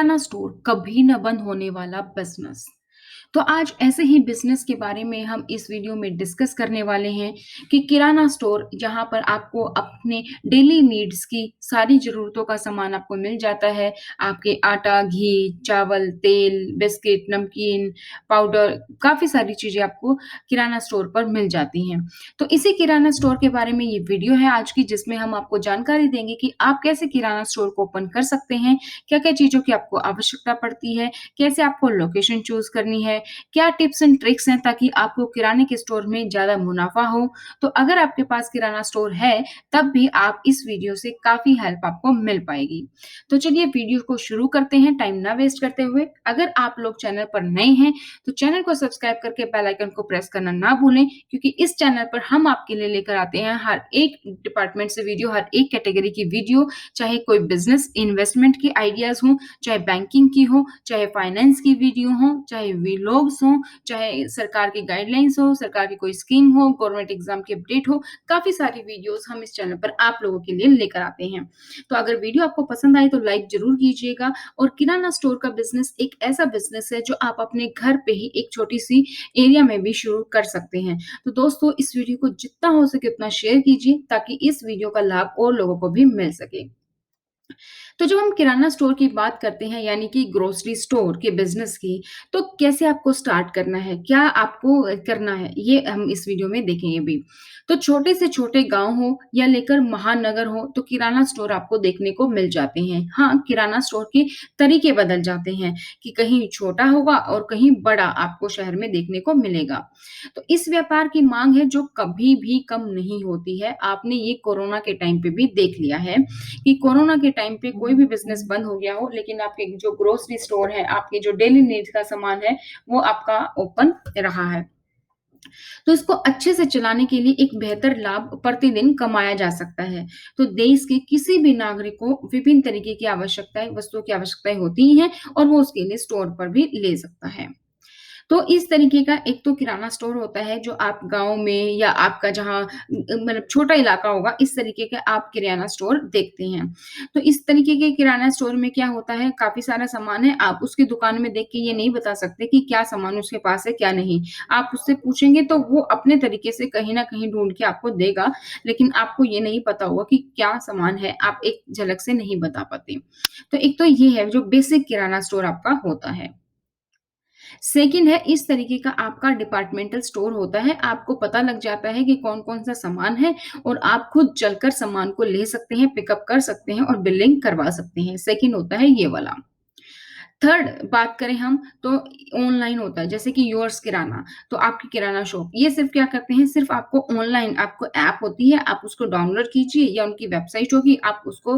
किराना store कभी न बंद होने वाला बिजनेस। तो आज ऐसे ही बिजनेस के बारे में हम इस वीडियो में डिस्कस करने वाले हैं कि किराना स्टोर जहाँ पर आपको अपने डेली नीड्स की सारी ज़रूरतों का सामान आपको मिल जाता है। आपके आटा, घी, चावल, तेल, बिस्किट, नमकीन, पाउडर काफ़ी सारी चीज़ें आपको किराना स्टोर पर मिल जाती हैं। तो इसी किराना स्टोर के बारे में ये वीडियो है आज की, जिसमें हम आपको जानकारी देंगे कि आप कैसे किराना स्टोर को ओपन कर सकते हैं, क्या-क्या चीज़ों की आपको आवश्यकता पड़ती है, कैसे आपको लोकेशन चूज़ करनी है, क्या टिप्स एंड ट्रिक्स हैं ताकि आपको किराने के स्टोर में ज़्यादा मुनाफ़ा हो। तो अगर आपके पास किराना स्टोर है, तब भी आप इस वीडियो से काफ़ी हेल्प आपको मिल पाएगी। तो चलिए वीडियो को शुरू करते हैं टाइम ना वेस्ट करते हुए। अगर आप लोग चैनल पर नए हैं, तो चैनल को सब्सक्राइब करके बेल आइकन को प्रेस करना ना भूलें, क्योंकि इस चैनल पर हम आपके लिए लेकर आते हैं हर एक डिपार्टमेंट से वीडियो, हर एक कैटेगरी की वीडियो, चाहे कोई बिज़नेस इन्वेस्टमेंट के आइडियाज़ हों, चाहे बैंकिंग की हो, चाहे फाइनेंस की वीडियो हो, चाहे व्लॉग्स हों, चाहे सरकार की गाइडलाइंस हो, सरकार की कोई स्कीम हो, गवर्नमेंट एग्ज़ाम की अपडेट हो, काफ़ी सारी वीडियोज़ हम इस चैनल पर आप लोगों के लिए लेकर आते हैं। तो अगर वीडियो आपको पसंद आई तो लाइक ज़रूर कीजिएगा। और किराना स्टोर का बिज़नेस एक ऐसा बिज़नेस है जो आप अपने घर पे ही एक छोटी-सी एरिया में भी शुरू कर सकते हैं। तो दोस्तों, इस वीडियो को जितना हो सके उतना शेयर कीजिए ताकि इस वीडियो का लाभ और लोगों को भी मिल सके। तो जब हम किराना स्टोर की बात करते हैं, यानी कि ग्रोसरी स्टोर के बिज़नेस की, तो कैसे आपको स्टार्ट करना है, क्या आपको करना है, ये हम इस वीडियो में देखेंगे अभी। तो छोटे से छोटे गाँव हो या लेकर महानगर हो, तो किराना स्टोर आपको देखने को मिल जाते हैं। हाँ, किराना स्टोर के तरीके बदल जाते हैं कि कहीं छोटा होगा और कहीं बड़ा आपको शहर में देखने को मिलेगा। तो इस व्यापार की माँग है जो कभी भी कम नहीं होती है। आपने ये कोरोना के टाइम पे भी देख लिया है कि कोरोना के टाइम पे कोई भी बिज़नेस बंद हो गया हो, लेकिन आपके जो ग्रोसरी स्टोर है, आपके जो डेली नीड्स का सामान है, वो आपका ओपन रहा है। तो इसको अच्छे से चलाने के लिए एक बेहतर लाभ प्रतिदिन कमाया जा सकता है। तो देश के किसी भी नागरिक को विभिन्न तरीके की आवश्यकताएँ, वस्तुओं की आवश्यकताएँ होती हैं और वो उसके लिए स्टोर पर भी ले सकता है। तो इस तरीके का एक तो किराना स्टोर होता है जो आप गाँव में या आपका जहाँ मतलब छोटा इलाका होगा, इस तरीके के आप किराना स्टोर देखते हैं। तो इस तरीके के किराना स्टोर में क्या होता है, काफ़ी सारा सामान है, आप उसकी दुकान में देख के ये नहीं बता सकते कि क्या सामान उसके पास है, क्या नहीं। आप उससे पूछेंगे तो वो अपने तरीके से कहीं न कहीं ढूँढ के आपको देगा, लेकिन आपको ये नहीं पता होगा कि क्या सामान है, आप एक झलक से नहीं बता पाते। तो एक तो ये है जो बेसिक किराना स्टोर आपका होता है। सेकंड है, इस तरीके का आपका डिपार्टमेंटल स्टोर होता है, आपको पता लग जाता है कि कौन-कौन सा सामान है और आप खुद चलकर सामान को ले सकते हैं, पिकअप कर सकते हैं और बिलिंग करवा सकते हैं। सेकंड होता है ये वाला। थर्ड बात करें हम तो ऑनलाइन होता है, जैसे कि योर्स किराना, तो आपकी किराना शॉप, ये सिर्फ़ क्या करते हैं, सिर्फ़ आपको ऑनलाइन आपको ऐप होती है, आप उसको डाउनलोड कीजिए या उनकी वेबसाइट होगी, आप उसको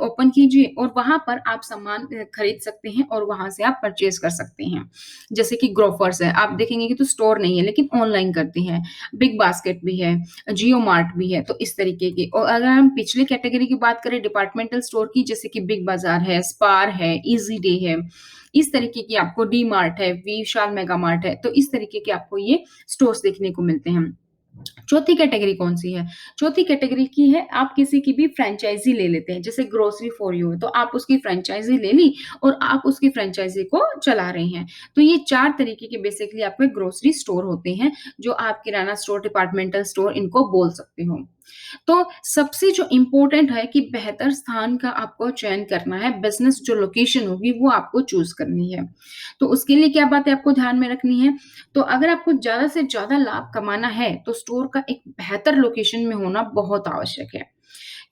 ओपन कीजिए और वहाँ पर आप सामान खरीद सकते हैं और वहाँ से आप परचेज़ कर सकते हैं। जैसे कि ग्रोफर्स है, आप देखेंगे कि तो स्टोर नहीं है लेकिन ऑनलाइन करते हैं, बिग बास्केट भी है, जियो मार्ट भी है, तो इस तरीके की। और अगर हम पिछले कैटेगरी की बात करें डिपार्टमेंटल स्टोर की, जैसे कि बिग बाज़ार है, स्पार है, ईज़ी डे है, इस तरीके की आपको डी मार्ट है, विशाल मेगा मार्ट है, तो इस तरीके के आपको ये स्टोर्स देखने को मिलते हैं। चौथी कैटेगरी कौन-सी है? चौथी कैटेगरी की है, आप किसी की भी फ्रैंचाइज़ी ले लेते हैं, जैसे ग्रोसरी फॉर यू है, तो आप उसकी फ्रैंचाइज़ी ले ली और आप उसकी फ्रैंचाइज़ी को चला रहे हैं। तो ये 4 तरीके के बेसिकली आपके ग्रोसरी स्टोर होते हैं, जो आप किराना स्टोर, डिपार्टमेंटल स्टोर इनको बोल सकते हो। तो सबसे जो इम्पोर्टेंट है कि बेहतर स्थान का आपको चयन करना है, बिज़नेस जो लोकेशन होगी वो आपको चूज़ करनी है। तो उसके लिए क्या बातें आपको ध्यान में रखनी है, तो अगर आपको ज़्यादा से ज़्यादा लाभ कमाना है, तो स्टोर का एक बेहतर लोकेशन में होना बहुत आवश्यक है।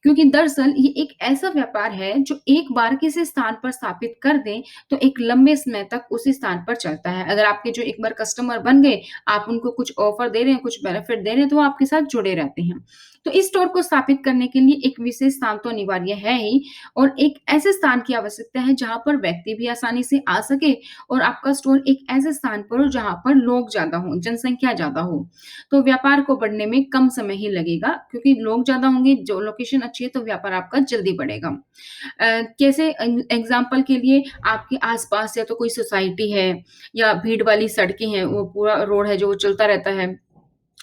क्योंकि दरअसल ये एक ऐसा व्यापार है जो एक बार किसी स्थान पर स्थापित कर दें, तो एक लंबे समय तक उसी स्थान पर चलता है। अगर आपके जो एक बार कस्टमर बन गए, आप उनको कुछ ऑफ़र दे रहे हैं, कुछ बेनिफिट दे रहे हैं, तो वो आपके साथ जुड़े रहते हैं। तो इस स्टोर को स्थापित करने के लिए एक विशेष स्थान तो अनिवार्य है ही, और एक ऐसे स्थान की आवश्यकता है जहाँ पर व्यक्ति भी आसानी से आ सके और आपका स्टोर एक ऐसे स्थान पर हो जहाँ पर लोग ज़्यादा हों, जनसंख्या ज़्यादा हो। तो व्यापार को बढ़ने में कम समय ही लगेगा, क्योंकि लोग ज़्यादा होंगे, जो लोकेशन अच्छी है तो व्यापार आपका जल्दी बढ़ेगा। कैसे एग्ज़ाम्पल के लिए आपके आस-पास या तो कोई सोसाइटी है या भीड़ वाली सड़कें हैं, वो पूरा रोड है जो वो चलता रहता है।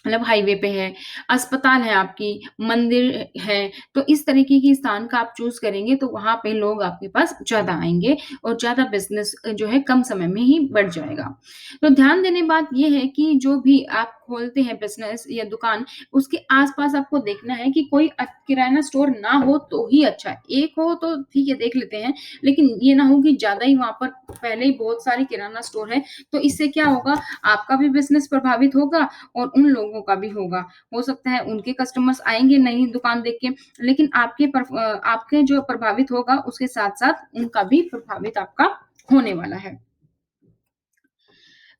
मतलब हाईवे पे है, अस्पताल है आपकी, मंदिर है, तो इस तरीके की स्थान का आप चूज़ करेंगे तो वहाँ पे लोग आपके पास ज़्यादा आएँगे और ज़्यादा बिज़नेस जो है कम समय में ही बढ़ जाएगा। तो ध्यान देने बात ये है कि जो भी आप खोलते हैं बिज़नेस या दुकान, उसके आस-पास आपको देखना है कि कोई किराना स्टोर ना हो तो ही अच्छा है। एक हो तो ठीक है देख लेते हैं, लेकिन ये ना हो कि ज़्यादा ही वहाँ पर पहले ही बहुत सारे किराना स्टोर हैं, तो इससे क्या होगा आपका भी बिज़नेस प्रभावित होगा और उन लोगों का भी होगा। हो सकता है उनके कस्टमर्स आएँगे नई दुकान देख के, लेकिन आपके जो प्रभावित होगा उसके साथ-साथ उनका भी प्रभावित आपका होने वाला है।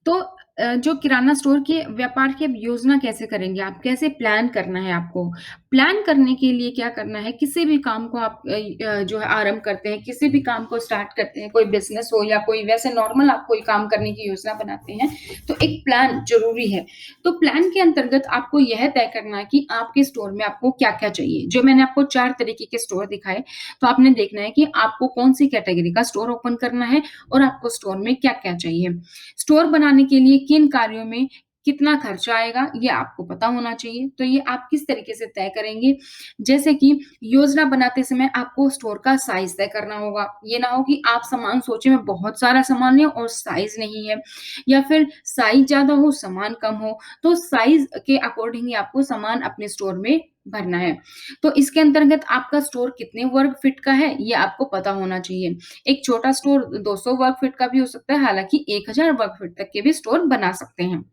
तो जो किराना स्टोर के व्यापार की अब योजना कैसे करेंगे आप? कैसे प्लान करना है आपको? प्लान करने के लिए क्या करना है, किसी भी काम को आप जो है आरंभ करते हैं, किसी भी काम को स्टार्ट करते हैं, कोई बिज़नेस हो या कोई वैसे नॉर्मल आप कोई काम करने की योजना बनाते हैं, तो एक प्लान ज़रूरी है। तो प्लान के अंतर्गत आपको यह तय करना है कि आपके स्टोर में आपको क्या-क्या चाहिए। जो मैंने आपको 4 तरीके के स्टोर दिखाए, तो आपने देखना है कि आपको कौन-सी कैटेगरी का स्टोर ओपन करना है और आपको स्टोर में क्या-क्या चाहिए। स्टोर बनाने के लिए किन कार्यों में कितना खर्चा आएगा, ये आपको पता होना चाहिए। तो ये आप किस तरीके से तय करेंगे? जैसे कि योजना बनाते समय आपको स्टोर का साइज़ तय करना होगा। ये ना हो कि आप सामान सोचे में बहुत सारा सामान है और साइज़ नहीं है या फिर साइज़ ज़्यादा हो, सामान कम हो। तो साइज़ के अकॉर्डिंग ही आपको सामान अपने स्टोर में भरना है। तो इसके अंतर्गत आपका स्टोर कितने वर्ग फीट का है, ये आपको पता होना चाहिए। एक छोटा स्टोर 200 वर्ग फीट का भी हो सकता है, हालाँकि 1000 वर्ग फीट तक के भी स्टोर बना सकते हैं।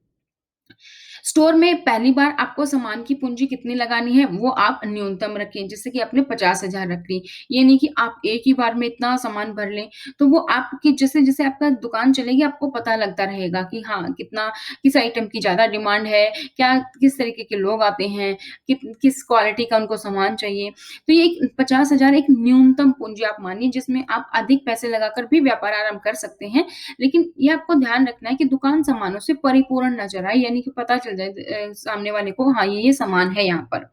स्टोर में पहली बार आपको सामान की पूँजी कितनी लगानी है, वो आप न्यूनतम रखें, जैसे कि आपने 50,000 रख ली। ये नहीं कि आप एक ही बार में इतना सामान भर लें, तो वो आपकी जैसे-जैसे आपका दुकान चलेगी, आपको पता लगता रहेगा कि हाँ, किस आइटम की ज़्यादा डिमांड है, किस तरीके के लोग आते हैं, किस क्वालिटी का उनको सामान चाहिए। तो ये एक 50,000 एक न्यूनतम पूँजी आप मानिए, जिसमें आप अधिक पैसे लगाकर भी व्यापार आरंभ कर सकते हैं। लेकिन ये आपको ध्यान रखना है कि दुकान सामानों से परिपूर्ण ना चल रहा है, यानी कि पता चल जाए सामने वाले को हाँ, ये सामान है यहाँ पर।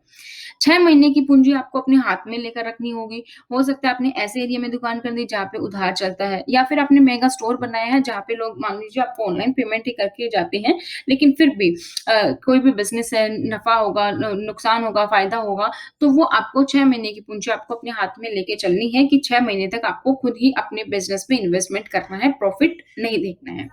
6 महीने की पूँजी आपको अपने हाथ में लेकर रखनी होगी। हो सकता है आपने ऐसे एरिया में दुकान कर दी जहाँ पे उधार चलता है या फिर आपने मेगा स्टोर बनाया है जहाँ पे लोग मान लीजिए आपको ऑनलाइन पेमेंट ही करके जाते हैं, लेकिन फिर भी कोई भी बिज़नेस है, नफ़ा होगा, न नुकसान होगा, फ़ायदा होगा, तो वो आपको 6 महीने की पूँजी आपको अपने हाथ में लेके चलनी है कि 6 महीने तक आपको खुद ही अपने बिज़नेस में इन्वेस्टमेंट करना है, प्रॉफ़िट नहीं देखना है।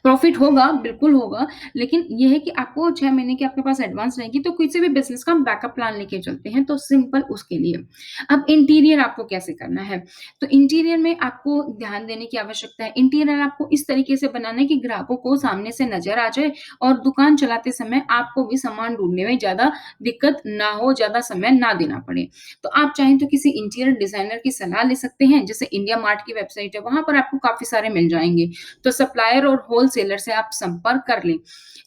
प्रॉफ़िट होगा, बिल्कुल होगा, लेकिन ये है कि आपको 6 महीने की आपके पास एडवांस रहेगी, तो किसी भी बिज़नेस का हम बैकअप प्लान लेके चलते हैं, तो सिंपल उसके लिए। अब इंटीरियर आपको कैसे करना है? तो इंटीरियर में आपको ध्यान देने की आवश्यकता है। इंटीरियर आपको इस तरीके से बनाना है कि ग्राहकों को सामने से नज़र आ जाए और दुकान चलाते समय आपको भी सामान ढूँढने में ज़्यादा दिक्कत ना हो, ज़्यादा समय ना देना पड़े। तो आप चाहें तो किसी इंटीरियर डिज़ाइनर की सलाह ले सकते हैं, जैसे इंडिया मार्ट की वेबसाइट है, वहाँ पर आपको काफ़ी सारे मिल जाएँगे। तो सप्लायर और होलसेलर से आप संपर्क कर लें।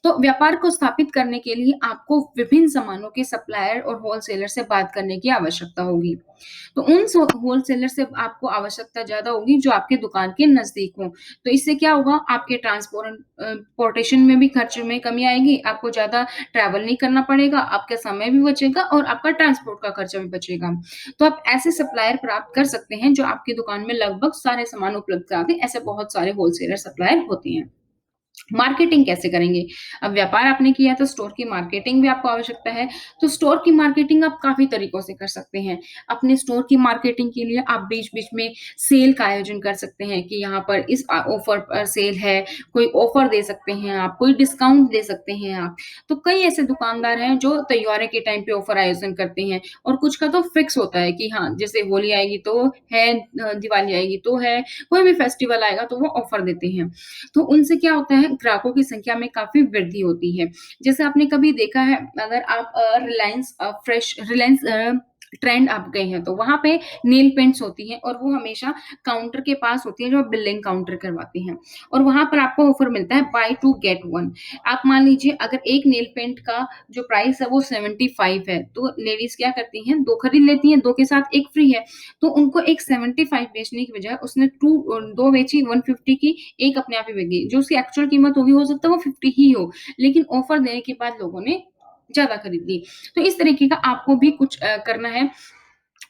तो व्यापार को स्थापित करने के लिए आपको विभिन्न सामानों के सप्लायर और होलसेलर से बात करने की आवश्यकता होगी। तो उन होलसेलर से आपको आवश्यकता ज़्यादा होगी जो आपके दुकान के नज़दीक हों। तो इससे क्या होगा आपके पोर्टेशन में भी खर्च में कमी आएगी, आपको ज़्यादा ट्रैवल नहीं करना पड़ेगा, आपका समय भी बचेगा और आपका ट्रांसपोर्ट का खर्चा भी बचेगा। तो आप ऐसे सप्लायर प्राप्त कर सकते हैं जो आपकी दुकान में लगभग सारे सामान उपलब्ध करा दें, ऐसे बहुत सारे होलसेलर सप्लायर होते हैं। मार्केटिंग कैसे करेंगे? अब व्यापार आपने किया है तो स्टोर की मार्केटिंग भी आपको आवश्यकता है। तो स्टोर की मार्केटिंग आप काफ़ी तरीकों से कर सकते हैं। अपने स्टोर की मार्केटिंग के लिए आप बीच-बीच में सेल का आयोजन कर सकते हैं कि यहाँ पर इस ऑफ़र पर सेल है, कोई ऑफ़र दे सकते हैं आप, कोई डिस्काउंट दे सकते हैं आप। तो कई ऐसे दुकानदार हैं जो त्योहारों के टाइम पे ऑफ़र आयोजन करते हैं और कुछ का तो फिक्स होता है कि हाँ, जैसे होली आएगी तो है, दिवाली आएगी तो है, कोई भी फेस्टिवल आएगा तो वो ऑफ़र देते हैं। तो उनसे क्या होता है ग्राहकों की संख्या में काफ़ी वृद्धि होती है। जैसे आपने कभी देखा है अगर आप रिलायंस ट्रेंड आप गए हैं तो वहाँ पे नेल पेंट्स होती हैं और वो हमेशा काउंटर के पास होती है जो बिलिंग काउंटर करवाते हैं और वहाँ पर आपको ऑफर मिलता है बाय 2 गेट 1। आप मान लीजिए अगर एक नेल पेंट का जो प्राइस है वो 75 है, तो लेडीज़ क्या करती हैं 2 खरीद लेती हैं, 2 के साथ 1 फ्री है। तो उनको एक 75 बेचने की बजाय उसने 2 बेची 150 की, एक अपने आप ही बिक गई। जो उसकी एक्चुअल कीमत होगी हो सकता है वो 50 ही हो, लेकिन ऑफर देने के बाद लोगों ने ज़्यादा खरीद ली। तो इस तरीके का आपको भी कुछ करना है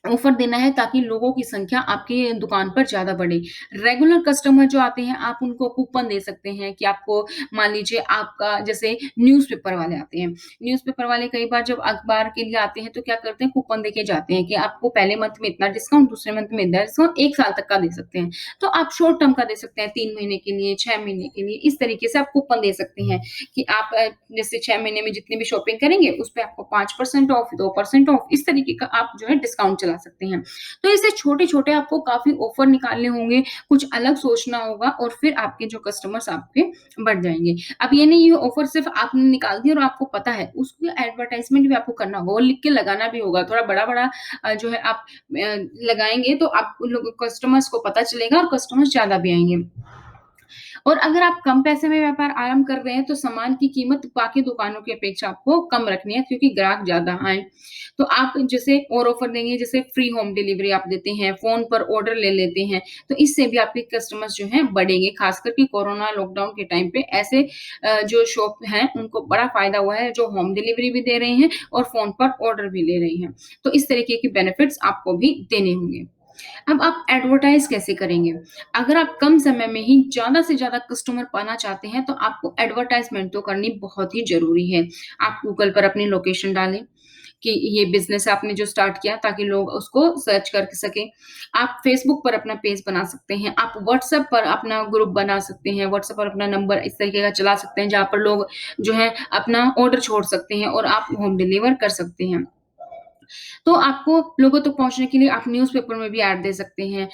ऑफ़र देना है ताकि लोगों की संख्या आपकी दुकान पर ज़्यादा बढ़े। रेगुलर कस्टमर जो आते हैं, आप उनको कूपन दे सकते हैं कि आपको मान लीजिए आपका जैसे न्यूज़पेपर वाले आते हैं। न्यूज़पेपर वाले कई बार जब अखबार के लिए आते हैं तो क्या करते हैं कूपन देके जाते हैं कि आपको पहले मंथ में इतना डिस्काउंट, दूसरे मंथ में इतना डिस्काउंट, 1 साल तक का दे सकते हैं। तो आप शॉर्ट टर्म का दे सकते हैं 3 महीने के लिए, 6 महीने के लिए, इस तरीके से आप कूपन दे सकते हैं कि आप जैसे 6 महीने में जितनी भी शॉपिंग करेंगे, उस पे आपको 5% ऑफ, 2% ऑफ, इस तरीके का आप जो है डिस्काउंट चला सकते हैं। तो ऐसे छोटे-छोटे आपको काफ़ी ऑफर निकालने होंगे, कुछ अलग सोचना होगा और फिर आपके जो कस्टमर्स आपके बढ़ जाएँगे। अब ये नहीं ये ऑफर सिर्फ़ आपने निकाल दिया और आपको पता है, उसकी एडवर्टाइज़मेंट भी आपको करना होगा और लिख के लगाना भी होगा। थोड़ा बड़ा-बड़ा जो है आप लगाएँगे तो आप लोग कस्टमर्स को पता चलेगा और कस्टमर्स ज़्यादा भी आएँगे। और अगर आप कम पैसे में व्यापार आरंभ कर रहे हैं, तो सामान की कीमत बाकी दुकानों की अपेक्षा आपको कम रखनी है क्योंकि ग्राहक ज़्यादा आएँ। तो आप जैसे और ऑफ़र देंगे, जैसे फ्री होम डिलीवरी आप देते हैं, फ़ोन पर ऑर्डर ले लेते हैं, तो इससे भी आपके कस्टमर्स जो हैं बढ़ेंगे। ख़ासकर कि कोरोना लॉकडाउन के टाइम पे ऐसे जो शॉप हैं, उनको बड़ा फ़ायदा हुआ है, जो होम डिलीवरी भी दे रहे हैं और फ़ोन पर ऑर्डर भी ले रही हैं। तो इस तरीके के बेनिफिट्स आपको भी देने होंगे। अब आप एडवर्टाइज़ कैसे करेंगे? अगर आप कम समय में ही ज़्यादा से ज़्यादा कस्टमर पाना चाहते हैं, तो आपको एडवर्टाइज़मेंट तो करनी बहुत ही ज़रूरी है। आप गूगल पर अपनी लोकेशन डालें कि ये बिज़नेस आपने जो स्टार्ट किया ताकि लोग उसको सर्च कर सकें। आप फ़ेसबुक पर अपना पेज बना सकते हैं, आप व्हाट्सएप पर अपना ग्रुप बना सकते हैं, व्हाट्सएप पर अपना नंबर इस तरीके का चला सकते हैं, जहाँ पर लोग जो है अपना ऑर्डर छोड़ सकते हैं और आप होम डिलीवर कर सकते हैं। तो आपको लोगों तक पहुँचने के लिए आप न्यूज़पेपर में भी ऐड दे सकते हैं।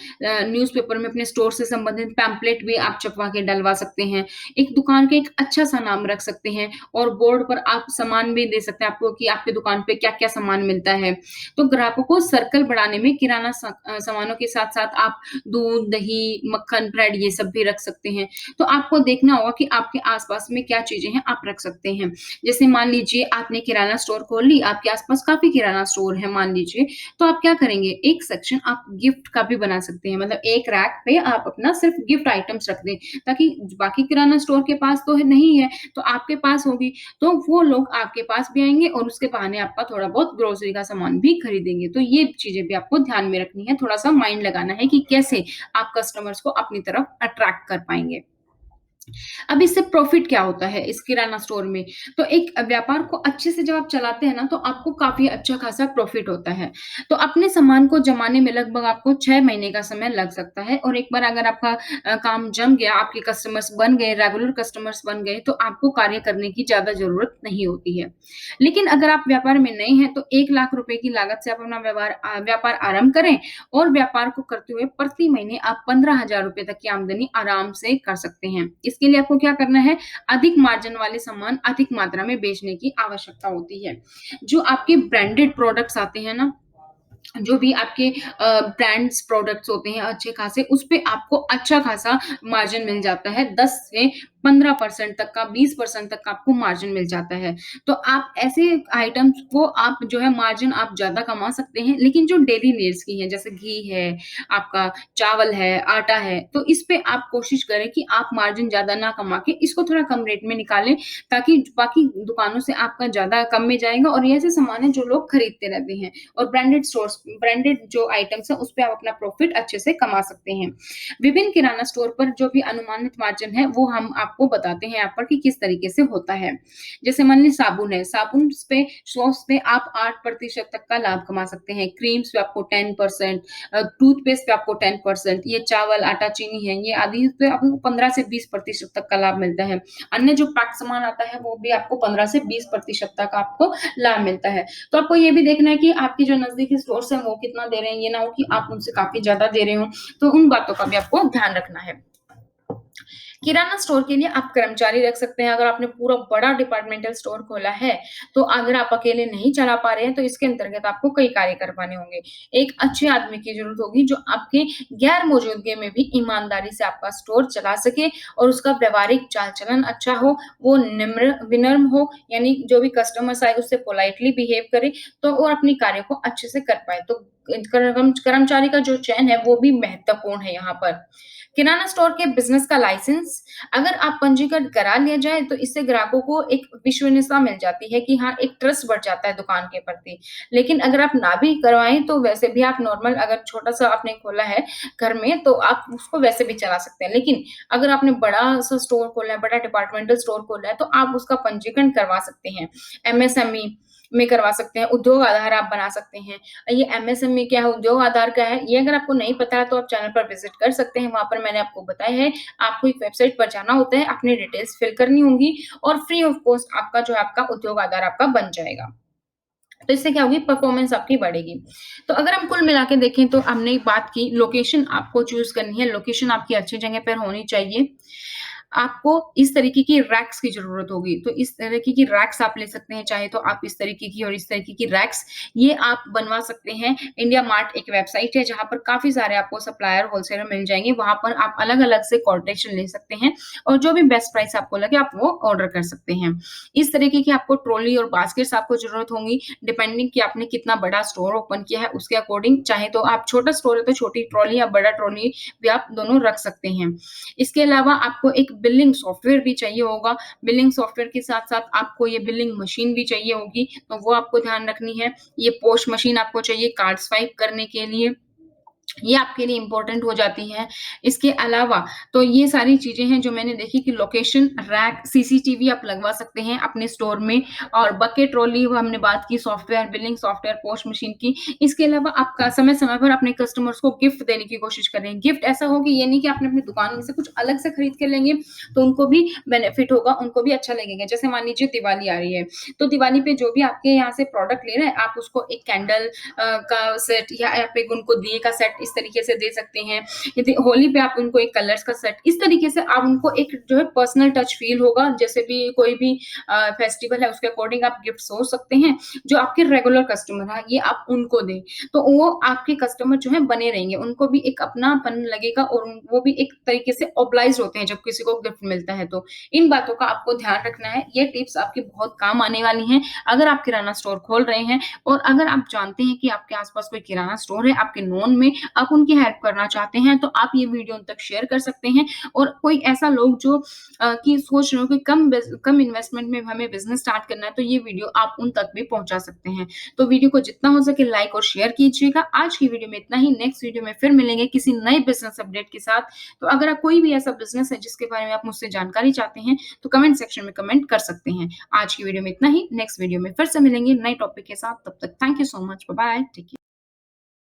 न्यूज़पेपर में अपने स्टोर से संबंधित पैम्पलेट भी आप छपवा के डलवा सकते हैं। एक दुकान का एक अच्छा-सा नाम रख सकते हैं और बोर्ड पर आप सामान भी दे सकते हैं आपको कि आपकी दुकान पे क्या-क्या सामान मिलता है। तो ग्राहकों को सर्कल बढ़ाने में किराना सामानों के साथ-साथ आप दूध, दही, मक्खन, ब्रेड ये सब भी रख सकते हैं। तो आपको देखना होगा कि आपके आस-पास में क्या चीज़ें हैं, आप रख सकते हैं। जैसे मान लीजिए आपने किराना स्टोर खोल ली, आपके आस-पास काफ़ी किराना स्टोर है मान लीजिए, तो आप क्या करेंगे, एक सेक्शन आप गिफ्ट का भी बना सकते हैं। मतलब एक रैक पे आप अपना सिर्फ़ गिफ्ट आइटम्स रख दें, ताकि बाकी किराना स्टोर के पास तो है नहीं है, तो आपके पास होगी, तो वो लोग आपके पास भी आएँगे और उसके बहाने आपका थोड़ा बहुत ग्रोसरी का सामान भी खरीदेंगे। तो ये चीज़ें भी आपको ध्यान में रखनी है, थोड़ा-सा माइंड लगाना है कि कैसे आप कस्टमर्स को अपनी तरफ अट्रैक्ट कर पाएँगे। अब इससे प्रॉफ़िट क्या होता है इस किराना स्टोर में? तो एक व्यापार को अच्छे से जब आप चलाते हैं ना, तो आपको काफ़ी अच्छा खासा प्रॉफ़िट होता है। तो अपने सामान को जमाने में लगभग आपको 6 महीने का समय लग सकता है और एक बार अगर आपका काम जम गया, आपके कस्टमर्स बन गए, रेगुलर कस्टमर्स बन गए, तो आपको कार्य करने की ज़्यादा ज़रूरत नहीं होती है। लेकिन अगर आप व्यापार में नए हैं, तो 1 लाख रुपए की लागत से आप अपना व्यापार आरंभ करें और व्यापार को करते हुए प्रति महीने आप 15,000 रुपए तक की आमदनी आराम से कर सकते हैं। इसके लिए आपको क्या करना है, अधिक मार्जिन वाले सामान अधिक मात्रा में बेचने की आवश्यकता होती है। जो आपके ब्रांडेड प्रोडक्ट्स आते हैं ना, जो भी आपके ब्रांड्स प्रोडक्ट्स होते हैं अच्छे खासे, उसपे आपको अच्छा खासा मार्जिन मिल जाता है। 10 से 15% तक का, 20% तक का आपको मार्जिन मिल जाता है। तो आप ऐसे आइटम्स को आप जो है मार्जिन आप ज़्यादा कमा सकते हैं, लेकिन जो डेली नीड्स की हैं, जैसे घी है, आपका चावल है, आटा है, तो इस पे आप कोशिश करें कि आप मार्जिन ज़्यादा ना कमा के इसको थोड़ा कम रेट में निकालें, ताकि बाकी दुकानों से आपका ज़्यादा कम में जाएगा और ये ऐसे सामान है जो लोग खरीदते रहते हैं। और ब्रांडेड जो आइटम्स हैं, उसपे आप अपना प्रॉफ़िट अच्छे से कमा सकते हैं। विभिन्न किराना स्टोर पर जो भी अनुमानित मार्जिन है, वो हम आपको बताते हैं यहाँ पर कि किस तरीके से होता है। जैसे मान लीजिए साबुन है, साबुन पे सॉस पे आप 8% तक का लाभ कमा सकते हैं, क्रीम्स पे आपको 10%, टूथपेस्ट पे आपको 10%, ये चावल, आटा, चीनी है, ये आदि पे आपको 15 से 20% तक का लाभ मिलता है। अन्य जो पैक्ड सामान आता है, वो भी आपको 15 से 20% तक आपको लाभ मिलता है। तो आपको ये भी देखना है कि आपके जो नज़दीकी स्टोर्स हैं वो कितना दे रहे हैं, ये ना हो कि आप उनसे काफ़ी ज़्यादा दे रहे हों, तो उन बातों का भी आपको ध्यान रखना है। किराना स्टोर के लिए आप कर्मचारी रख सकते हैं, अगर आपने पूरा बड़ा डिपार्टमेंटल स्टोर खोला है, तो अगर आप अकेले नहीं चला पा रहे हैं, तो इसके अंतर्गत आपको कई कार्य करवाने होंगे। एक अच्छे आदमी की ज़रूरत होगी जो आपके गैर मौजूदगी में भी ईमानदारी से आपका स्टोर चला सके और उसका व्यावहारिक चाल-चलन अच्छा हो, वो विनम्र हो, यानी जो भी कस्टमर्स आए उससे पोलाइटली बिहेव करे, तो वो अपनी कार्य को अच्छे से कर पाए। तो कर्मचारी का जो चयन है वो भी महत्वपूर्ण है यहाँ पर। किराना स्टोर के बिज़नेस का लाइसेंस अगर आप पंजीकरण करा लिया जाए तो इससे ग्राहकों को एक विश्वसनीयता मिल जाती है कि हाँ, एक ट्रस्ट बढ़ जाता है दुकान के प्रति। लेकिन अगर आप ना भी करवाएँ तो वैसे भी आप नॉर्मल अगर छोटा-सा आपने खोला है घर में तो आप उसको वैसे भी चला सकते हैं। लेकिन अगर आपने बड़ा-सा स्टोर खोला है, बड़ा डिपार्टमेंटल स्टोर खोला है तो आप उसका पंजीकरण करवा सकते हैं। एमएसएमई में करवा सकते हैं, उद्योग आधार आप बना सकते हैं। ये एमएसएमई क्या है, उद्योग आधार क्या है, ये अगर आपको नहीं पता है तो आप चैनल पर विज़िट कर सकते हैं, वहाँ पर मैंने आपको बताया है। आपको एक वेबसाइट पर जाना होता है, अपनी डिटेल्स फिल करनी होंगी और फ्री ऑफ कॉस्ट आपका जो है आपका उद्योग आधार आपका बन जाएगा। तो इससे क्या होगी परफ़ॉर्मेंस आपकी बढ़ेगी। तो अगर हम कुल मिला के देखें तो हमने बात की लोकेशन आपको चूज़ करनी है, लोकेशन आपकी अच्छी जगह पर होनी चाहिए। आपको इस तरीके की रैक्स की ज़रूरत होगी, तो इस तरीके की रैक्स आप ले सकते हैं, चाहे तो आप इस तरीके की और इस तरीके की रैक्स ये आप बनवा सकते हैं। इंडिया मार्ट एक वेबसाइट है जहाँ पर काफ़ी सारे आपको सप्लायर, होलसेलर मिल जाएँगे, वहाँ पर आप अलग-अलग से कोटेशन ले सकते हैं और जो भी बेस्ट प्राइस आपको लगे आप वो ऑर्डर कर सकते हैं। इस तरीके की आपको ट्रॉली और बास्केट्स आपको ज़रूरत होंगी, डिपेंडिंग कि आपने कितना बड़ा स्टोर ओपन किया है उसके अकॉर्डिंग, चाहे तो आप छोटा स्टोर है तो छोटी ट्रॉली या बड़ा ट्रॉली भी आप दोनों रख सकते हैं। इसके अलावा आपको एक बिलिंग सॉफ्टवेयर भी चाहिए होगा, बिलिंग सॉफ्टवेयर के साथ-साथ आपको ये बिलिंग मशीन भी चाहिए होगी, तो वो आपको ध्यान रखनी है। ये पोस्ट मशीन आपको चाहिए कार्ड स्वाइप करने के लिए। ये आपके लिए इम्पोर्टेंट हो जाती है। इसके अलावा तो ये सारी चीज़ें हैं जो मैंने देखी कि लोकेशन, रैक, सीसीटीवी आप लगवा सकते हैं अपने स्टोर में और बकेट ट्रॉली वो हमने बात की software, billing software, post machine की। इसके अलावा आप समय-समय पर अपने कस्टमर्स को गिफ्ट देने की कोशिश करें। गिफ्ट ऐसा हो कि ये नहीं कि आपने अपनी दुकान में से कुछ अलग से खरीद के लेंगे, तो उनको भी बेनिफिट होगा, उनको भी अच्छा लगेगा। जैसे मान लीजिए दिवाली आ रही है, तो दिवाली पे जो भी आपके यहाँ से प्रोडक्ट ले रहे हैं, आप उसको एक कैंडल का सेट या आप एक उनको दिए का सेट इस तरीके से दे सकते हैं। यदि होली पे आप उनको एक कलर्स का सेट इस तरीके से आप उनको एक जो है पर्सनल टच फ़ील होगा, जैसे भी कोई भी फेस्टिवल है उसके अकॉर्डिंग आप गिफ्ट सोच सकते हैं। जो आपके रेगुलर कस्टमर हैं, ये आप उनको दें, तो वो आपके कस्टमर जो हैं बने रहेंगे, उनको भी एक अपनापन लगेगा और वो भी एक तरीके से ऑब्लाइज़्ड होते हैं जब किसी को गिफ्ट मिलता है तो। इन बातों का आपको ध्यान रखना है, ये टिप्स आपकी बहुत काम आने वाली हैं, अगर आप किराना स्टोर खोल रहे हैं और अगर आप जानते हैं कि आपके आस-पास कोई किराना स्टोर है, आपके नोन में, आप उनकी हेल्प करना चाहते हैं, तो आप ये वीडियो उन तक शेयर कर सकते हैं और कोई ऐसा लोग जो कि सोच रहे हो कि कम इन्वेस्टमेंट में हमें बिज़नेस स्टार्ट करना है, तो ये वीडियो आप उन तक भी पहुँचा सकते हैं। तो वीडियो को जितना हो सके लाइक और शेयर कीजिएगा। आज की वीडियो में इतना ही, नेक्स्ट वीडियो में फिर मिलेंगे किसी नए बिज़नेस अपडेट के साथ। तो अगर आप कोई भी ऐसा बिज़नेस है जिसके बारे में आप मुझसे जानकारी चाहते हैं, तो कमेंट सेक्शन में कमेंट कर सकते हैं। आज की वीडियो में इतना ही, नेक्स्ट वीडियो में फिर से मिलेंगे नए टॉपिक के साथ। तब तक thank you so much. Bye bye. Take care.